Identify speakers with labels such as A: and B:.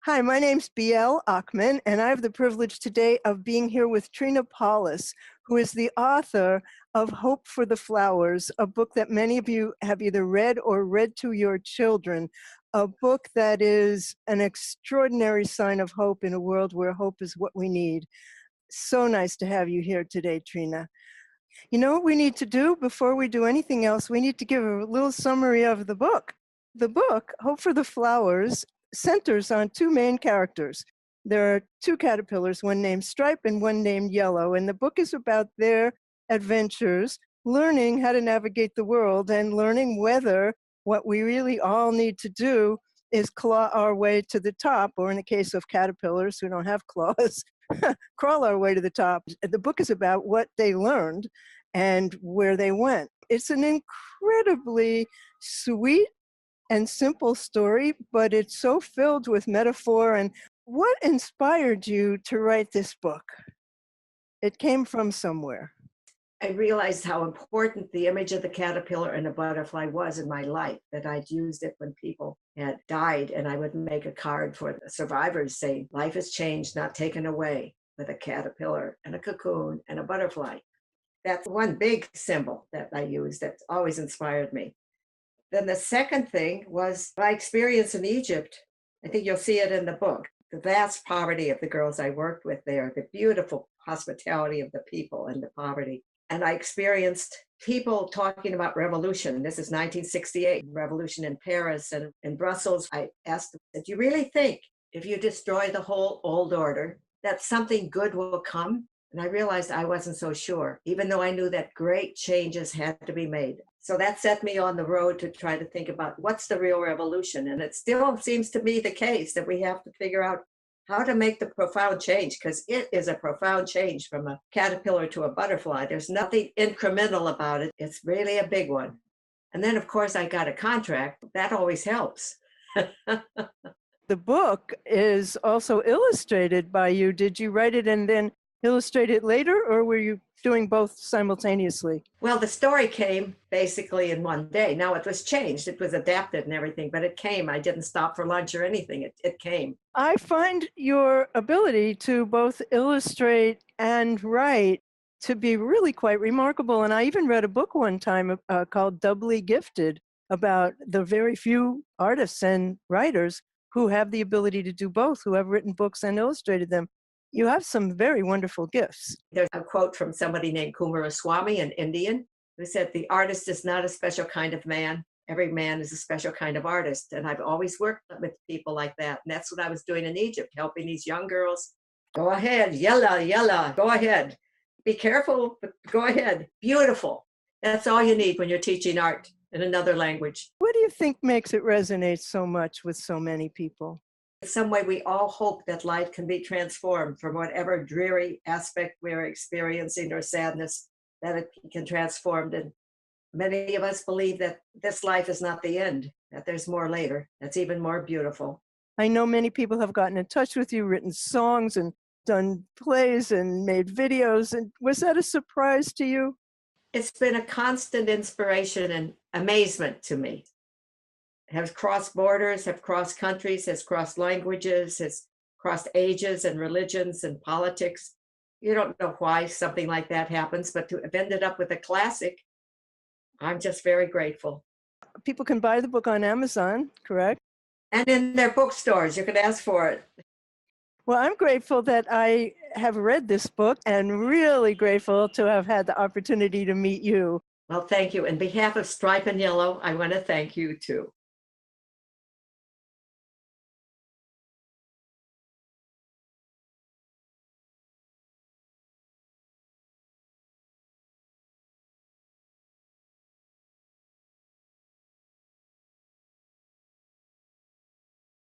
A: Hi, my name's B.L. Achman, and I have the privilege today of being here with Trina Paulus, who is the author of Hope for the Flowers, a book that many of you have either read or read to your children, a book that is an extraordinary sign of hope in a world where hope is what we need. So nice to have you here today, Trina. You know what we need to do before we do anything else? We need to give a little summary of the book. The book, Hope for the Flowers, centers on two main characters. There are two caterpillars, one named Stripe and one named Yellow, and the book is about their adventures, learning how to navigate the world and learning whether what we really all need to do is claw our way to the top, or in the case of caterpillars who don't have claws, crawl our way to the top. The book is about what they learned and where they went. It's an incredibly sweet and simple story, but it's so filled with metaphor. And what inspired you to write this book? It came from somewhere.
B: I realized how important the image of the caterpillar and the butterfly was in my life, that I'd used it when people had died, and I would make a card for the survivors saying, "Life is changed, not taken away," with a caterpillar and a cocoon and a butterfly. That's one big symbol that I use that's always inspired me. Then the second thing was my experience in Egypt. I think you'll see it in the book. The vast poverty of the girls I worked with there, the beautiful hospitality of the people and the poverty. And I experienced people talking about revolution. This is 1968, revolution in Paris and in Brussels. I asked them, do you really think if you destroy the whole old order, that something good will come? And I realized I wasn't so sure, even though I knew that great changes had to be made. So that set me on the road to try to think about what's the real revolution. And it still seems to be the case that we have to figure out how to make the profound change, because it is a profound change from a caterpillar to a butterfly. There's nothing incremental about it. It's really a big one. And then, of course, I got a contract. That always helps.
A: The book is also illustrated by you. Did you write it and then illustrate it later, or were you doing both simultaneously?
B: Well, the story came basically in one day. Now it was changed, it was adapted and everything, but it came. I didn't stop for lunch or anything. It came.
A: I find your ability to both illustrate and write to be really quite remarkable. And I even read a book one time called Doubly Gifted, about the very few artists and writers who have the ability to do both, who have written books and illustrated them. You have some very wonderful gifts.
B: There's a quote from somebody named Kumaraswamy, an Indian, who said, "The artist is not a special kind of man. Every man is a special kind of artist." And I've always worked with people like that. And that's what I was doing in Egypt, helping these young girls. Go ahead, yalla, yalla, go ahead. Be careful, but go ahead. Beautiful. That's all you need when you're teaching art in another language.
A: What do you think makes it resonate so much with so many people?
B: In some way, we all hope that life can be transformed from whatever dreary aspect we're experiencing or sadness, that it can transform. And many of us believe that this life is not the end, that there's more later, that's even more beautiful.
A: I know many people have gotten in touch with you, written songs and done plays and made videos. And was that a surprise to you?
B: It's been a constant inspiration and amazement to me. Has crossed borders, have crossed countries, has crossed languages, has crossed ages and religions and politics. You don't know why something like that happens, but to have ended up with a classic, I'm just very grateful.
A: People can buy the book on Amazon, correct?
B: And in their bookstores, you can ask for it.
A: Well, I'm grateful that I have read this book and really grateful to have had the opportunity to meet you.
B: Well, thank you. On behalf of Stripe and Yellow, I want to thank you too.